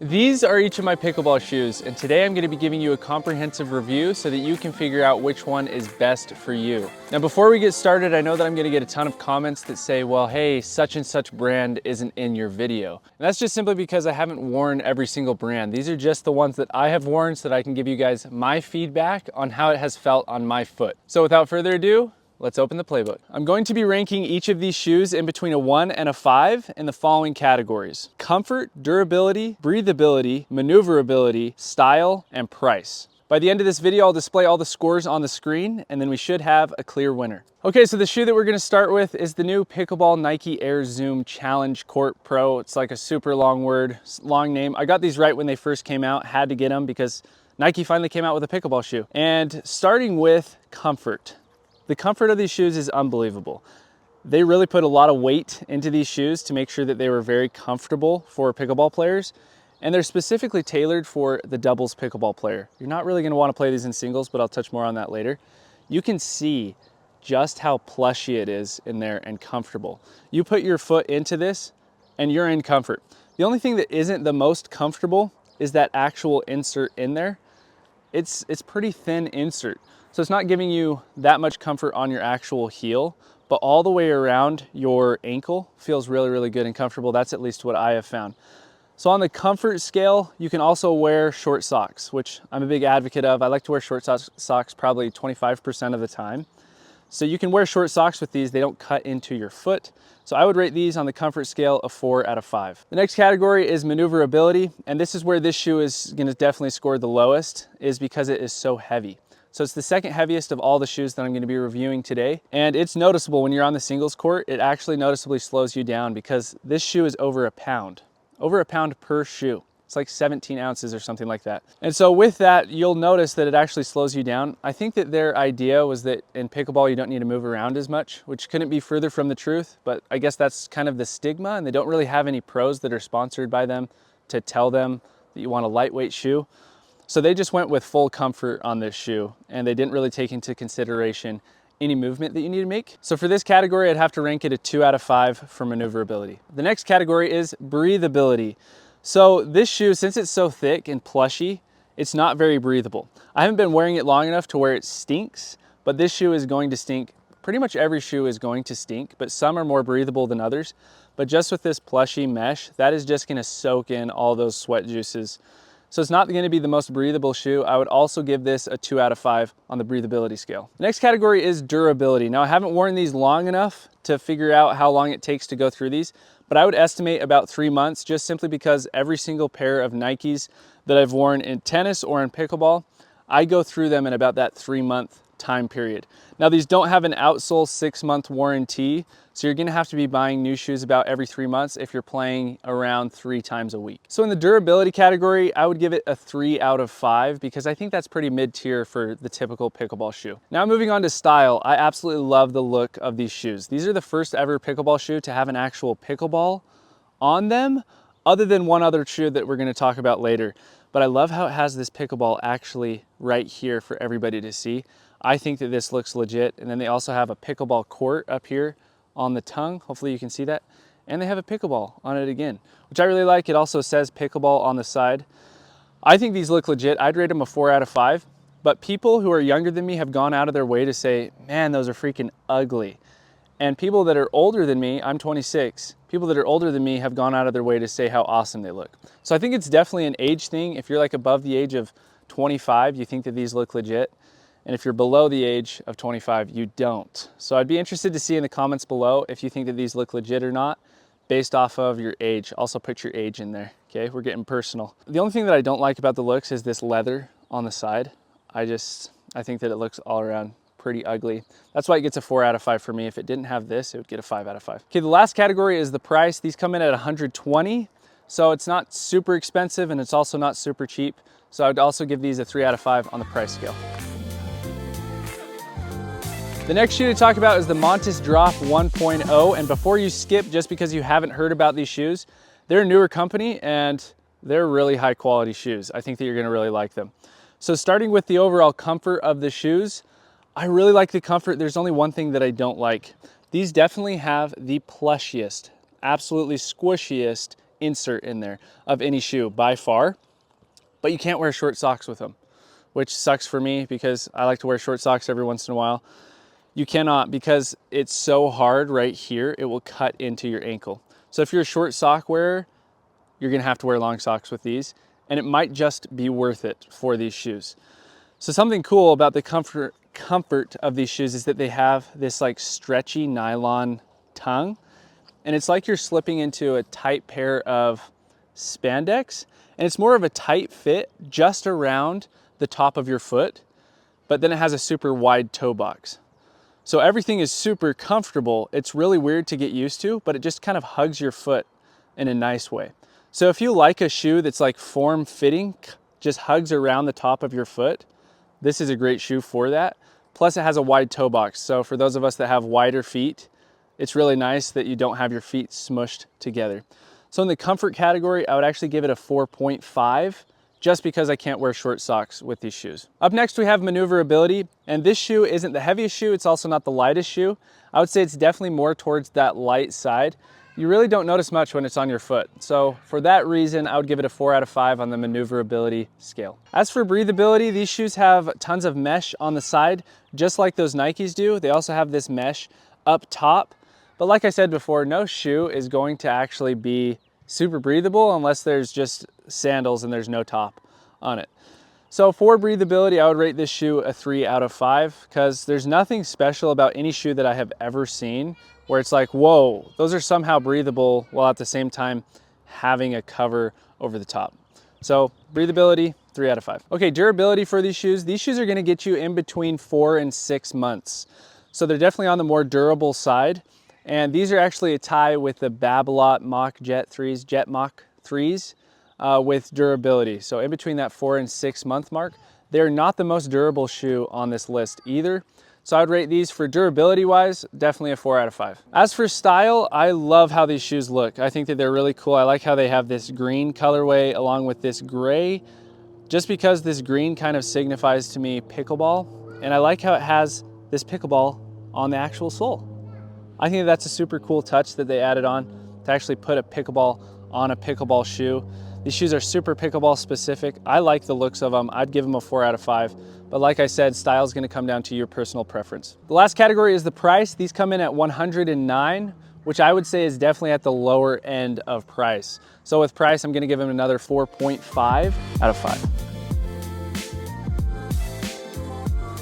These are each of my pickleball shoes, and today I'm going to be giving you a comprehensive review so that you can figure out which one is best for you. Now before we get started, I know that I'm going to get a ton of comments that say, well, hey, such and such brand isn't in your video. And that's just simply because I haven't worn every single brand. These are just the ones that I have worn so that I can give you guys my feedback on how it has felt on my foot. So without further ado, let's open the playbook. I'm going to be ranking each of these shoes in between a 1 and a 5 in the following categories: comfort, durability, breathability, maneuverability, style, and price. By the end of this video, I'll display all the scores on the screen, and then we should have a clear winner. Okay, so the shoe that we're gonna start with is the new Pickleball Nike Air Zoom Challenge Court Pro. It's like a super long word, long name. I got these right when they first came out, had to get them because Nike finally came out with a pickleball shoe. And starting with comfort. The comfort of these shoes is unbelievable. They really put a lot of weight into these shoes to make sure that they were very comfortable for pickleball players. And they're specifically tailored for the doubles pickleball player. You're not really gonna wanna play these in singles, but I'll touch more on that later. You can see just how plushy it is in there and comfortable. You put your foot into this and you're in comfort. The only thing that isn't the most comfortable is that actual insert in there. It's pretty thin insert. So it's not giving you that much comfort on your actual heel, but all the way around your ankle feels really, really good and comfortable. That's at least what I have found. So on the comfort scale, you can also wear short socks, which I'm a big advocate of. I like to wear short socks probably 25% of the time. So you can wear short socks with these. They don't cut into your foot. So I would rate these on the comfort scale a 4 out of 5. The next category is maneuverability, and this is where this shoe is gonna definitely score the lowest, is because it is so heavy. So it's the second heaviest of all the shoes that I'm going to be reviewing today. And it's noticeable when you're on the singles court, it actually noticeably slows you down because this shoe is over a pound per shoe. It's like 17 ounces or something like that. And so with that, you'll notice that it actually slows you down. I think that their idea was that in pickleball, you don't need to move around as much, which couldn't be further from the truth, but I guess that's kind of the stigma, and they don't really have any pros that are sponsored by them to tell them that you want a lightweight shoe. So they just went with full comfort on this shoe, and they didn't really take into consideration any movement that you need to make. So for this category, I'd have to rank it a 2 out of 5 for maneuverability. The next category is breathability. So this shoe, since it's so thick and plushy, it's not very breathable. I haven't been wearing it long enough to where it stinks, but this shoe is going to stink. Pretty much every shoe is going to stink, but some are more breathable than others. But just with this plushy mesh, that is just gonna soak in all those sweat juices. So it's not gonna be the most breathable shoe. I would also give this a 2 out of 5 on the breathability scale. The next category is durability. Now I haven't worn these long enough to figure out how long it takes to go through these, but I would estimate about 3 months, just simply because every single pair of Nikes that I've worn in tennis or in pickleball, I go through them in about that 3-month time period. Now these don't have an outsole 6-month warranty, so you're gonna have to be buying new shoes about every 3 months if you're playing around 3 times a week. So in the durability category, I would give it a 3 out of 5 because I think that's pretty mid-tier for the typical pickleball shoe. Now moving on to style, I absolutely love the look of these shoes. These are the first ever pickleball shoe to have an actual pickleball on them, other than one other shoe that we're gonna talk about later. But I love how it has this pickleball actually right here for everybody to see. I think that this looks legit. And then they also have a pickleball court up here on the tongue. Hopefully you can see that. And they have a pickleball on it again, which I really like. It also says pickleball on the side. I think these look legit. I'd rate them a 4 out of 5. But people who are younger than me have gone out of their way to say, man, those are freaking ugly. And people that are older than me, I'm 26, people that are older than me have gone out of their way to say how awesome they look. So I think it's definitely an age thing. If you're like above the age of 25, you think that these look legit. And if you're below the age of 25, you don't. So I'd be interested to see in the comments below if you think that these look legit or not, based off of your age. Also put your age in there, okay? We're getting personal. The only thing that I don't like about the looks is this leather on the side. I think that it looks all around pretty ugly. That's why it gets a 4 out of 5 for me. If it didn't have this, it would get a 5 out of 5. Okay, the last category is the price. These come in at $120, so it's not super expensive and it's also not super cheap. So I would also give these a 3 out of 5 on the price scale. The next shoe to talk about is the Montes Drop 1.0, and before you skip just because you haven't heard about these shoes, they're a newer company and they're really high quality shoes. I think that you're gonna really like them. So starting with the overall comfort of the shoes, I really like the comfort. There's only one thing that I don't like. These definitely have the plushiest, absolutely squishiest insert in there of any shoe by far, but you can't wear short socks with them, which sucks for me because I like to wear short socks every once in a while. You cannot, because it's so hard right here, it will cut into your ankle. So if you're a short sock wearer, you're gonna have to wear long socks with these, and it might just be worth it for these shoes. So something cool about the comfort of these shoes is that they have this like stretchy nylon tongue, and it's like you're slipping into a tight pair of spandex, and it's more of a tight fit just around the top of your foot, but then it has a super wide toe box. So everything is super comfortable. It's really weird to get used to, but it just kind of hugs your foot in a nice way. So if you like a shoe that's like form fitting, just hugs around the top of your foot, this is a great shoe for that. Plus it has a wide toe box. So for those of us that have wider feet, it's really nice that you don't have your feet smushed together. So in the comfort category, I would actually give it a 4.5, just because I can't wear short socks with these shoes. Up next, we have maneuverability, and this shoe isn't the heaviest shoe, it's also not the lightest shoe. I would say it's definitely more towards that light side. You really don't notice much when it's on your foot. So for that reason, I would give it a 4 out of 5 on the maneuverability scale. As for breathability, these shoes have tons of mesh on the side, just like those Nikes do. They also have this mesh up top. But like I said before, no shoe is going to actually be super breathable unless there's just sandals and there's no top on it. So for breathability, I would rate this shoe a 3 out of 5 because there's nothing special about any shoe that I have ever seen where it's like, whoa, those are somehow breathable while at the same time having a cover over the top. So breathability, 3 out of 5. Okay, durability for these shoes. These shoes are gonna get you in between 4 and 6 months. So they're definitely on the more durable side. And these are actually a tie with the Babo Mach Jet Mach 3s with durability. So in between that 4 and 6 month mark, they're not the most durable shoe on this list either. So I'd rate these for durability wise, definitely a 4 out of 5. As for style, I love how these shoes look. I think that they're really cool. I like how they have this green colorway along with this gray, just because this green kind of signifies to me pickleball. And I like how it has this pickleball on the actual sole. I think that's a super cool touch that they added on to actually put a pickleball on a pickleball shoe. These shoes are super pickleball specific. I like the looks of them. I'd give them a 4 out of 5. But like I said, style is gonna come down to your personal preference. The last category is the price. These come in at $109, which I would say is definitely at the lower end of price. So with price, I'm gonna give them another 4.5 out of 5.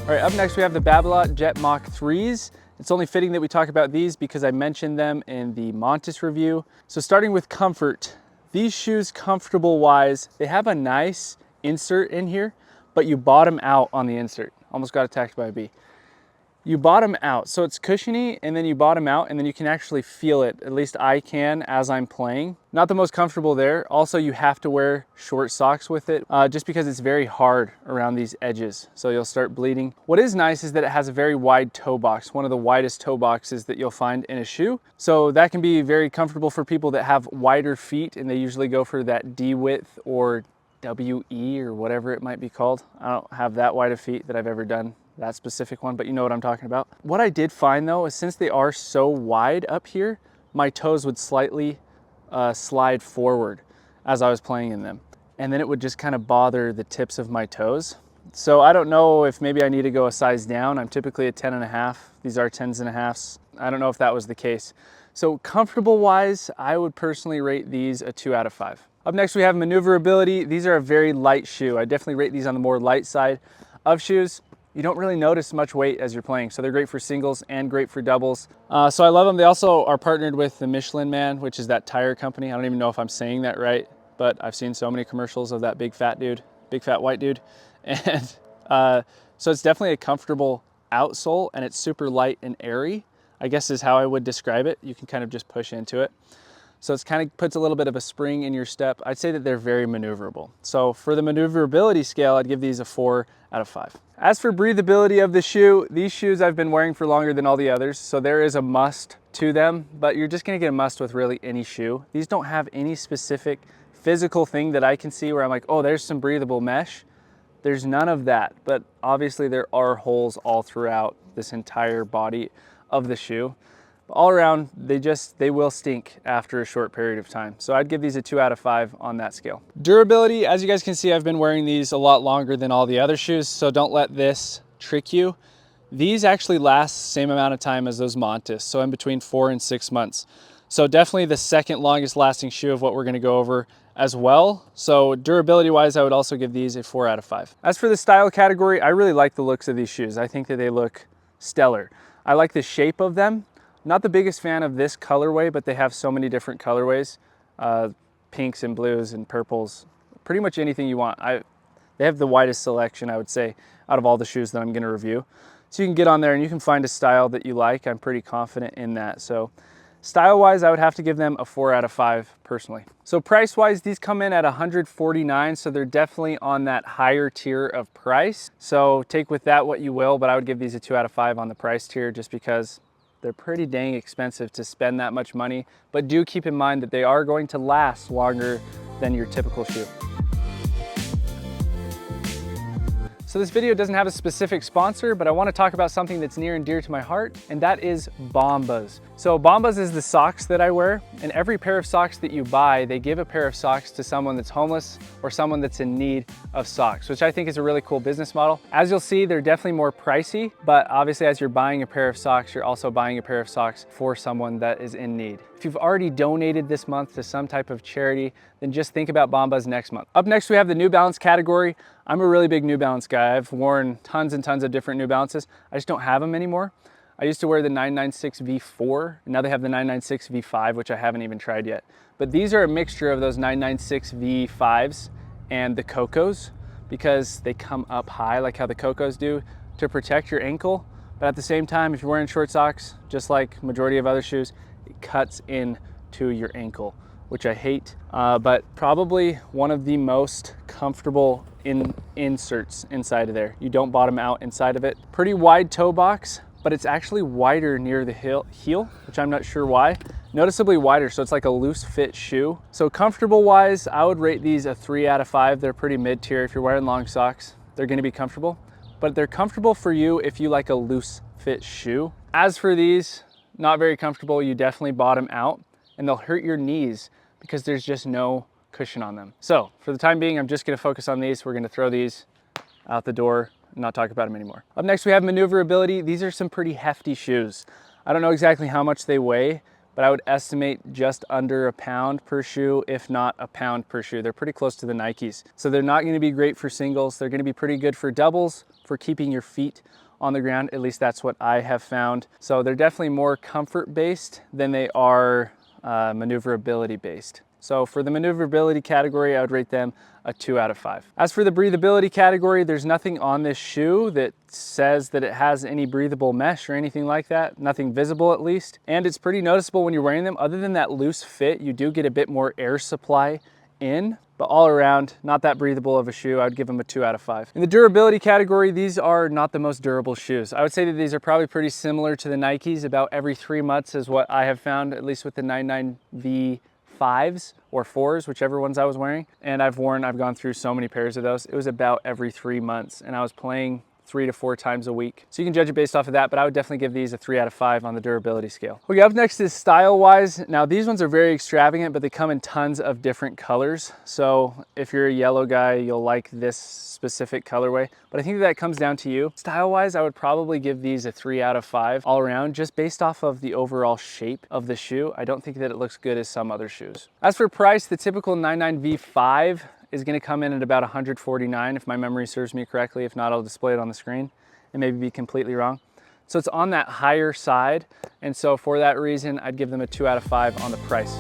All right, up next we have the Babo Jet Mach 3s. It's only fitting that we talk about these because I mentioned them in the Montes review. So starting with comfort, these shoes comfortable wise, they have a nice insert in here, but you bottom out on the insert. Almost got attacked by a bee. You bottom out, so it's cushiony and then you bottom out and then you can actually feel it. At least I can as I'm playing. Not the most comfortable there. Also, you have to wear short socks with it just because it's very hard around these edges. So you'll start bleeding. What is nice is that it has a very wide toe box, one of the widest toe boxes that you'll find in a shoe. So that can be very comfortable for people that have wider feet and they usually go for that D width or WE or whatever it might be called. I don't have that wide of feet that I've ever done that specific one, but you know what I'm talking about. What I did find though is since they are so wide up here, my toes would slightly slide forward as I was playing in them. And then it would just kind of bother the tips of my toes. So I don't know if maybe I need to go a size down. I'm typically a 10.5. These are 10.5s. I don't know if that was the case. So comfortable wise, I would personally rate these a 2 out of 5. Up next, we have maneuverability. These are a very light shoe. I definitely rate these on the more light side of shoes. You don't really notice much weight as you're playing. So they're great for singles and great for doubles. So I love them. They also are partnered with the Michelin Man, which is that tire company. I don't even know if I'm saying that right, but I've seen so many commercials of that big fat dude, big fat white dude. And so it's definitely a comfortable outsole and it's super light and airy, I guess is how I would describe it. You can kind of just push into it. So it's kind of puts a little bit of a spring in your step. I'd say that they're very maneuverable. So for the maneuverability scale, I'd give these a 4 out of 5. As for breathability of the shoe, these shoes I've been wearing for longer than all the others. So there is a must to them, but you're just gonna get a must with really any shoe. These don't have any specific physical thing that I can see where I'm like, oh, there's some breathable mesh. There's none of that, but obviously there are holes all throughout this entire body of the shoe. But all around, they will stink after a short period of time. So I'd give these a 2 out of 5 on that scale. Durability, as you guys can see, I've been wearing these a lot longer than all the other shoes, so don't let this trick you. These actually last the same amount of time as those Montes, so in between 4 and 6 months. So definitely the second longest lasting shoe of what we're gonna go over as well. So durability wise, I would also give these a 4 out of 5. As for the style category, I really like the looks of these shoes. I think that they look stellar. I like the shape of them. Not the biggest fan of this colorway, but they have so many different colorways, pinks and blues and purples, pretty much anything you want. They have the widest selection, I would say, out of all the shoes that I'm gonna review. So you can get on there and you can find a style that you like. I'm pretty confident in that. So style-wise, I would have to give them a 4 out of 5 personally. So price-wise, these come in at $149, so they're definitely on that higher tier of price. So take with that what you will, but I would give these a 2 out of 5 on the price tier just because they're pretty dang expensive to spend that much money. But do keep in mind that they are going to last longer than your typical shoe. So this video doesn't have a specific sponsor, but I want to talk about something that's near and dear to my heart, and that is Bombas. So Bombas is the socks that I wear, and every pair of socks that you buy, they give a pair of socks to someone that's homeless or someone that's in need of socks, which I think is a really cool business model. As you'll see, they're definitely more pricey, but obviously as you're buying a pair of socks, you're also buying a pair of socks for someone that is in need. If you've already donated this month to some type of charity, then just think about Bombas next month. Up next, we have the New Balance category. I'm a really big New Balance guy. I've worn tons and tons of different New Balances. I just don't have them anymore. I used to wear the 996 V4, and now they have the 996 V5, which I haven't even tried yet. But these are a mixture of those 996 V5s and the Cocos, because they come up high like how the Cocos do to protect your ankle. But at the same time, if you're wearing short socks, just like majority of other shoes, it cuts into your ankle, which I hate, but probably one of the most comfortable inserts inside of there. You don't bottom out inside of it. Pretty wide toe box, but it's actually wider near the heel, which I'm not sure why. Noticeably wider, so it's like a loose fit shoe. So comfortable wise, I would rate these a 3 out of 5. They're pretty mid-tier. If you're wearing long socks, they're gonna be comfortable, but they're comfortable for you if you like a loose fit shoe. As for these, not very comfortable. You definitely bottom out, and they'll hurt your knees because there's just no cushion on them. So for the time being, I'm just gonna focus on these. We're gonna throw these out the door and not talk about them anymore. Up next, we have maneuverability. These are some pretty hefty shoes. I don't know exactly how much they weigh, but I would estimate just under a pound per shoe, if not a pound per shoe. They're pretty close to the Nikes. So they're not gonna be great for singles. They're gonna be pretty good for doubles, for keeping your feet on the ground. At least that's what I have found. So they're definitely more comfort based than they are maneuverability based. So for the maneuverability category, I would rate them a 2 out of 5. As for the breathability category, there's nothing on this shoe that says that it has any breathable mesh or anything like that, nothing visible at least. And it's pretty noticeable when you're wearing them. Other than that loose fit, you do get a bit more air supply in, but all around, not that breathable of a shoe. I would give them a 2 out of 5. In the durability category, these are not the most durable shoes. I would say that these are probably pretty similar to the Nikes. About every 3 months is what I have found, at least with the 99 V5s or 4s, whichever ones I was wearing. And I've gone through so many pairs of those. It was about every 3 months, and I was playing 3 to 4 times a week. So you can judge it based off of that, but I would definitely give these a 3 out of 5 on the durability scale. Okay, up next is style-wise. Now these ones are very extravagant, but they come in tons of different colors. So if you're a yellow guy, you'll like this specific colorway, but I think that comes down to you. Style-wise, I would probably give these a 3 out of 5 all around, just based off of the overall shape of the shoe. I don't think that it looks good as some other shoes. As for price, the typical 99 V5 is going to come in at about $149 if my memory serves me correctly. If not, I'll display it on the screen and maybe be completely wrong. So it's on that higher side, and so for that reason, I'd give them a 2 out of 5 on the price.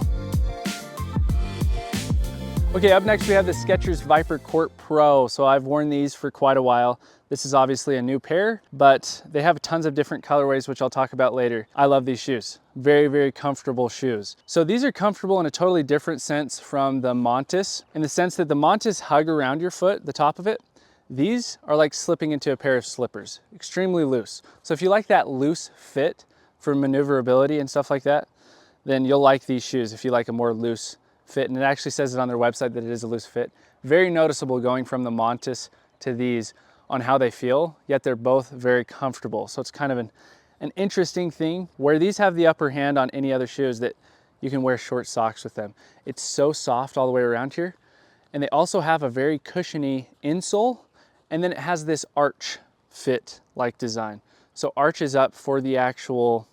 Okay, up next we have the Skechers Viper Court Pro. So I've worn these for quite a while. This is obviously a new pair, but they have tons of different colorways, which I'll talk about later. I love these shoes. Very, very comfortable shoes. So these are comfortable in a totally different sense from the Montes, in the sense that the Montes hug around your foot, the top of it. These are like slipping into a pair of slippers, extremely loose. So if you like that loose fit for maneuverability and stuff like that, then you'll like these shoes if you like a more loose fit. And it actually says it on their website that it is a loose fit. Very noticeable going from the Montes to these on how they feel, yet they're both very comfortable. So it's kind of an An interesting thing, where these have the upper hand on any other shoe, is that you can wear short socks with them. It's so soft all the way around here. And they also have a very cushiony insole, and then it has this arch fit like design. So arches up for the actual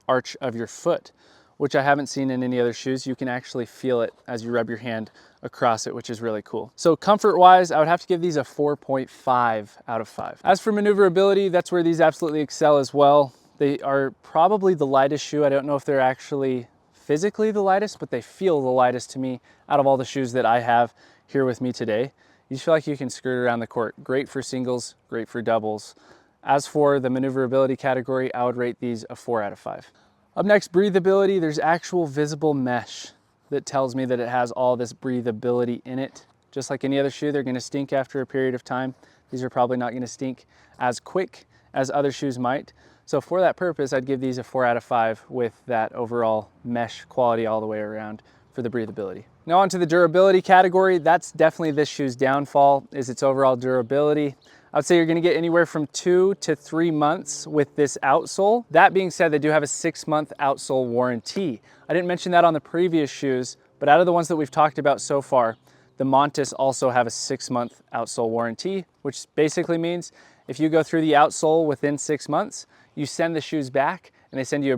arch of your foot, which I haven't seen in any other shoes. You can actually feel it as you rub your hand across it, which is really cool. So comfort wise, I would have to give these a 4.5 out of 5. As for maneuverability, that's where these absolutely excel as well. They are probably the lightest shoe. I don't know if they're actually physically the lightest, but they feel the lightest to me out of all the shoes that I have here with me today. You just feel like you can skirt around the court. Great for singles, great for doubles. As for the maneuverability category, I would rate these a 4 out of 5. Up next, breathability. There's actual visible mesh that tells me that it has all this breathability in it. Just like any other shoe, they're gonna stink after a period of time. These are probably not gonna stink as quick as other shoes might. So for that purpose, I'd give these a 4 out of 5 with that overall mesh quality all the way around for the breathability. Now onto the durability category. That's definitely this shoe's downfall, is its overall durability. I would say you're gonna get anywhere from 2 to 3 months with this outsole. That being said, they do have a 6-month outsole warranty. I didn't mention that on the previous shoes, but out of the ones that we've talked about so far, the Montes also have a 6-month outsole warranty, which basically means if you go through the outsole within 6 months, you send the shoes back and they send you a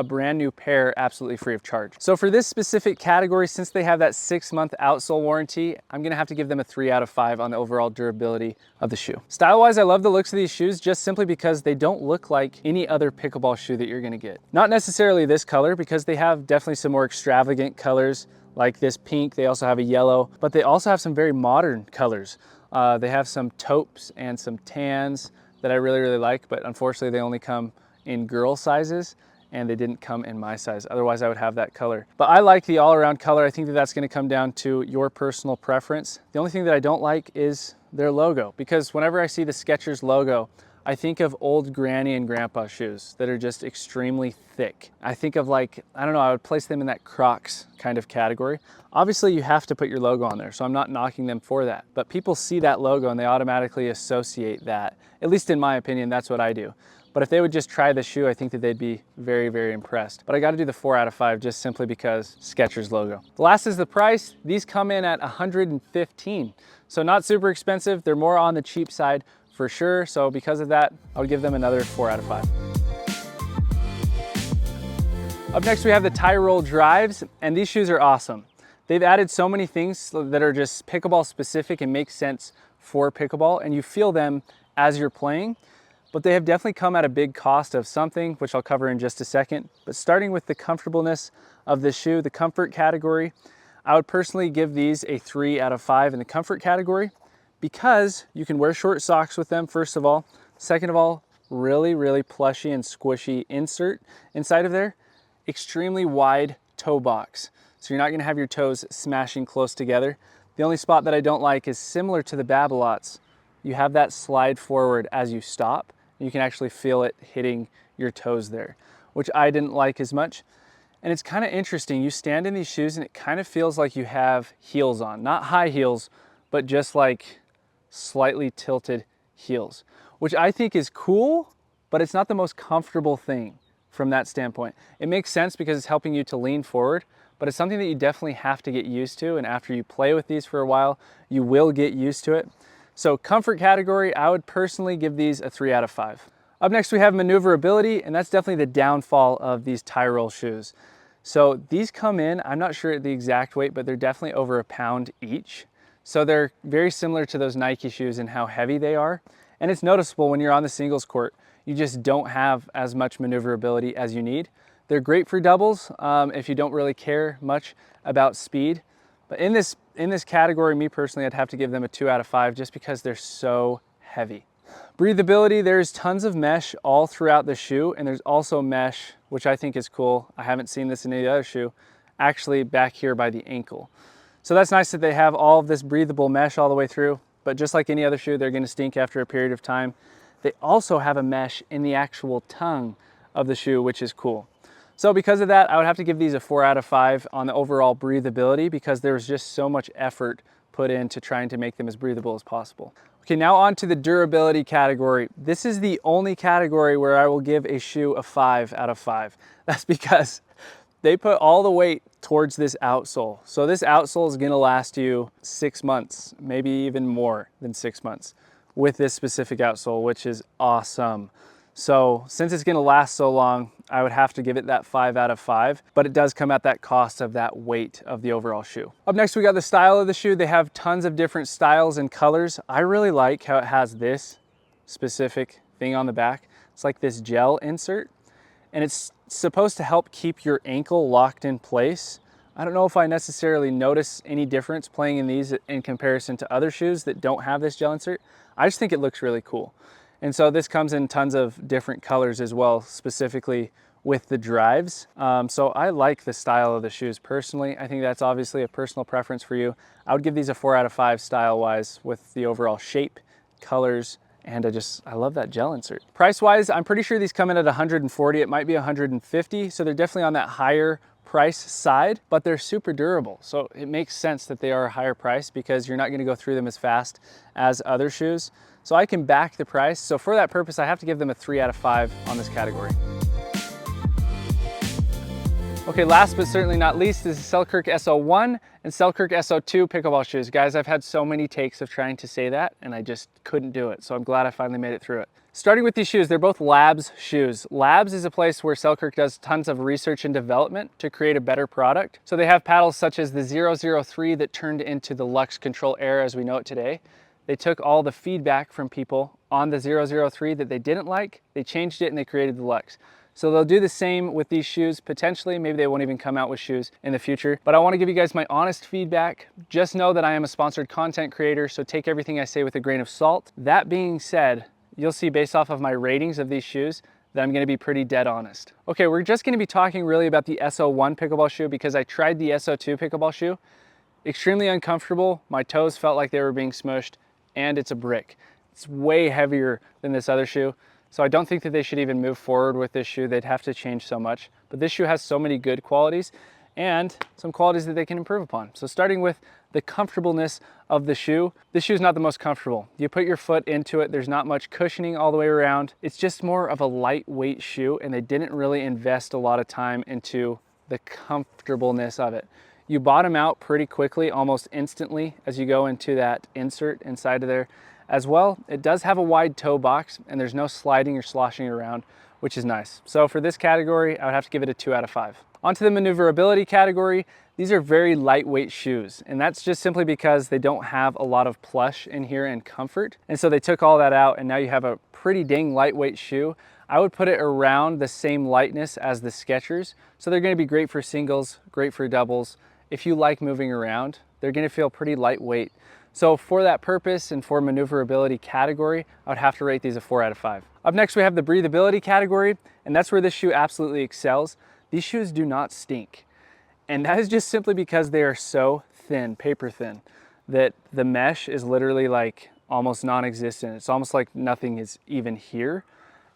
brand new pair absolutely free of charge. So for this specific category, since they have that 6-month outsole warranty, I'm gonna have to give them a 3 out of 5 on the overall durability of the shoe. Style-wise, I love the looks of these shoes just simply because they don't look like any other pickleball shoe that you're gonna get. Not necessarily this color, because they have definitely some more extravagant colors like this pink. They also have a yellow, but they also have some very modern colors. They have some taupes and some tans that I really like, but unfortunately they only come in girl sizes and they didn't come in my size. Otherwise I would have that color. But I like the all-around color. I think that that's gonna come down to your personal preference. The only thing that I don't like is their logo, because whenever I see the Skechers logo, I think of old granny and grandpa shoes that are just extremely thick. I think of, like, I don't know, I would place them in that Crocs kind of category. Obviously you have to put your logo on there, so I'm not knocking them for that. But people see that logo and they automatically associate that. At least in my opinion, that's what I do. But if they would just try the shoe, I think that they'd be very impressed. But I gotta do the 4 out of 5 just simply because Skechers logo. The last is the price. These come in at $115. So not super expensive. They're more on the cheap side for sure. So because of that, I would give them another 4 out of 5. Up next, we have the Tyrol Drives, and these shoes are awesome. They've added so many things that are just pickleball specific and make sense for pickleball, and you feel them as you're playing. But they have definitely come at a big cost of something, which I'll cover in just a second. But starting with the comfortableness of the shoe, the comfort category, I would personally give these a 3 out of 5 in the comfort category, because you can wear short socks with them, first of all. Second of all, really plushy and squishy insert inside of there. Extremely wide toe box, so you're not gonna have your toes smashing close together. The only spot that I don't like is similar to the Babo Mach. You have that slide forward as you stop. You can actually feel it hitting your toes there, which I didn't like as much. And it's kind of interesting. You stand in these shoes and it kind of feels like you have heels on. Not high heels, but just like slightly tilted heels, which I think is cool, but it's not the most comfortable thing from that standpoint. It makes sense because it's helping you to lean forward, but it's something that you definitely have to get used to. And after you play with these for a while, you will get used to it. So comfort category, I would personally give these a 3 out of 5. Up next, we have maneuverability, and that's definitely the downfall of these Tyrol shoes. So these come in, I'm not sure the exact weight, but they're definitely over 1 pound each. So they're very similar to those Nike shoes in how heavy they are. And it's noticeable when you're on the singles court, you just don't have as much maneuverability as you need. They're great for doubles if you don't really care much about speed. But in this category, me personally, I'd have to give them a 2 out of 5 just because they're so heavy. Breathability, there's tons of mesh all throughout the shoe, and there's also mesh, which I think is cool. I haven't seen this in any other shoe, actually back here by the ankle. So that's nice that they have all of this breathable mesh all the way through, but just like any other shoe, they're gonna stink after a period of time. They also have a mesh in the actual tongue of the shoe, which is cool. So because of that, I would have to give these a 4 out of 5 on the overall breathability, because there's just so much effort put into trying to make them as breathable as possible. Okay, now on to the durability category. This is the only category where I will give a shoe a 5 out of 5. That's because they put all the weight towards this outsole. So this outsole is gonna last you 6 months, maybe even more than 6 months with this specific outsole, which is awesome. So since it's gonna last so long, I would have to give it that 5 out of 5, but it does come at that cost of that weight of the overall shoe. Up next, we got the style of the shoe. They have tons of different styles and colors. I really like how it has this specific thing on the back. It's like this gel insert, and it's supposed to help keep your ankle locked in place. I don't know if I necessarily notice any difference playing in these in comparison to other shoes that don't have this gel insert. I just think it looks really cool. And so this comes in tons of different colors as well, specifically with the drives. So I like the style of the shoes personally. I think that's obviously a personal preference for you. I would give these a 4 out of 5 style-wise with the overall shape, colors, and I love that gel insert. Price-wise, I'm pretty sure these come in at 140. It might be 150, so they're definitely on that higher price side, but they're super durable. So it makes sense that they are a higher price because you're not gonna go through them as fast as other shoes. So I can back the price. So for that purpose, I have to give them a 3 out of 5 on this category. Okay, last but certainly not least is the Selkirk SO1 and Selkirk SO2 pickleball shoes. Guys, I've had so many takes of trying to say that and I just couldn't do it. So I'm glad I finally made it through it. Starting with these shoes, they're both Labs shoes. Labs is a place where Selkirk does tons of research and development to create a better product. So they have paddles such as the 003 that turned into the Luxe Control Air as we know it today. They took all the feedback from people on the 003 that they didn't like, they changed it and they created the Luxe. So they'll do the same with these shoes, potentially. Maybe they won't even come out with shoes in the future. But I wanna give you guys my honest feedback. Just know that I am a sponsored content creator, so take everything I say with a grain of salt. That being said, you'll see based off of my ratings of these shoes that I'm gonna be pretty dead honest. Okay, we're just gonna be talking really about the SO1 pickleball shoe because I tried the SO2 pickleball shoe. Extremely uncomfortable. My toes felt like they were being smushed, and it's a brick. It's way heavier than this other shoe. So I don't think that they should even move forward with this shoe. They'd have to change so much. But this shoe has so many good qualities and some qualities that they can improve upon. So starting with the comfortableness of the shoe, this shoe is not the most comfortable. You put your foot into it, there's not much cushioning all the way around. It's just more of a lightweight shoe, and they didn't really invest a lot of time into the comfortableness of it. You bottom out pretty quickly, almost instantly, as you go into that insert inside of there. As well, it does have a wide toe box and there's no sliding or sloshing around, which is nice. So for this category, I would have to give it a 2 out of 5. Onto the maneuverability category, these are very lightweight shoes, and that's just simply because they don't have a lot of plush in here and comfort. And so they took all that out and now you have a pretty dang lightweight shoe. I would put it around the same lightness as the Skechers. So they're gonna be great for singles, great for doubles. If you like moving around, they're gonna feel pretty lightweight. So for that purpose and for maneuverability category, I would have to rate these a 4 out of 5. Up next, we have the breathability category, and that's where this shoe absolutely excels. These shoes do not stink. And that is just simply because they are so thin, paper thin, that the mesh is literally like almost non-existent. It's almost like nothing is even here.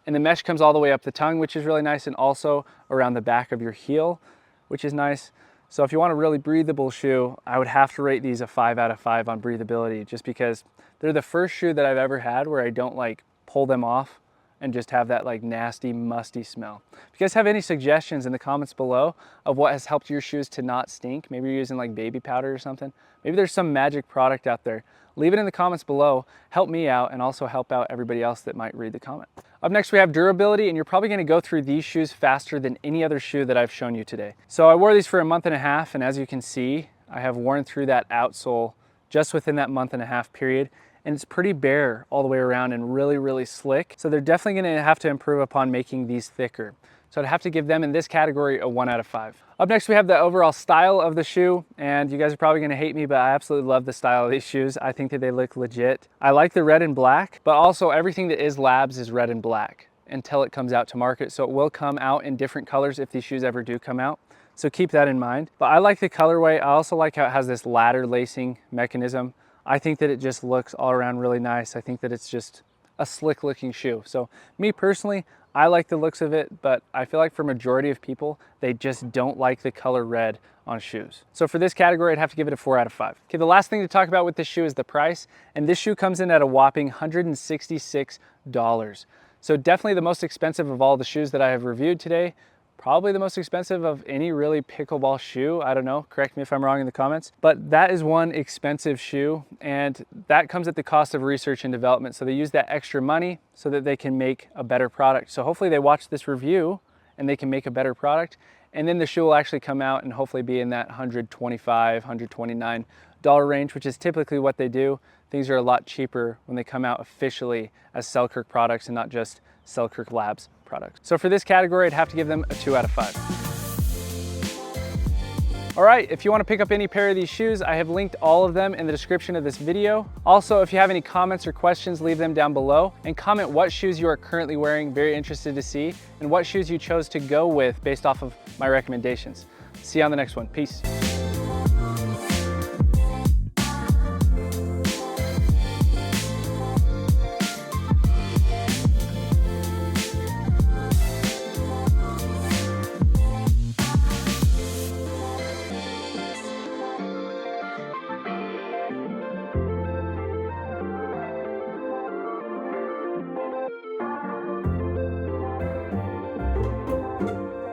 And the mesh comes all the way up the tongue, which is really nice, and also around the back of your heel, which is nice. So if you want a really breathable shoe, I would have to rate these a 5 out of 5 on breathability, just because they're the first shoe that I've ever had where I don't like pull them off and just have that like nasty, musty smell. If you guys have any suggestions in the comments below of what has helped your shoes to not stink, maybe you're using like baby powder or something, maybe there's some magic product out there, leave it in the comments below, help me out and also help out everybody else that might read the comment. Up next, we have durability, and you're probably gonna go through these shoes faster than any other shoe that I've shown you today. So I wore these for a month and a half, and as you can see, I have worn through that outsole just within that month and a half period, and it's pretty bare all the way around and really, really slick. So they're definitely gonna have to improve upon making these thicker. So I'd have to give them in this category a 1 out of 5. Up next, we have the overall style of the shoe, and you guys are probably gonna hate me, but I absolutely love the style of these shoes. I think that they look legit. I like the red and black, but also everything that is Labs is red and black until it comes out to market. So it will come out in different colors if these shoes ever do come out. So keep that in mind. But I like the colorway. I also like how it has this ladder lacing mechanism. I think that it just looks all around really nice. I think that it's just a slick looking shoe. So me personally, I like the looks of it, but I feel like for majority of people, they just don't like the color red on shoes. So for this category, I'd have to give it a 4 out of 5. Okay, the last thing to talk about with this shoe is the price, and this shoe comes in at a whopping $166. So definitely the most expensive of all the shoes that I have reviewed today. Probably the most expensive of any really pickleball shoe. I don't know, correct me if I'm wrong in the comments, but that is one expensive shoe, and that comes at the cost of research and development. So they use that extra money so that they can make a better product. So hopefully they watch this review and they can make a better product, and then the shoe will actually come out and hopefully be in that $125, $129 range, which is typically what they do. Things are a lot cheaper when they come out officially as Selkirk products and not just Selkirk Labs products. So for this category, I'd have to give them a 2 out of 5. All right, if you want to pick up any pair of these shoes, I have linked all of them in the description of this video. Also, if you have any comments or questions, leave them down below and comment what shoes you are currently wearing. Very interested to see, and what shoes you chose to go with based off of my recommendations. See you on the next one. Peace.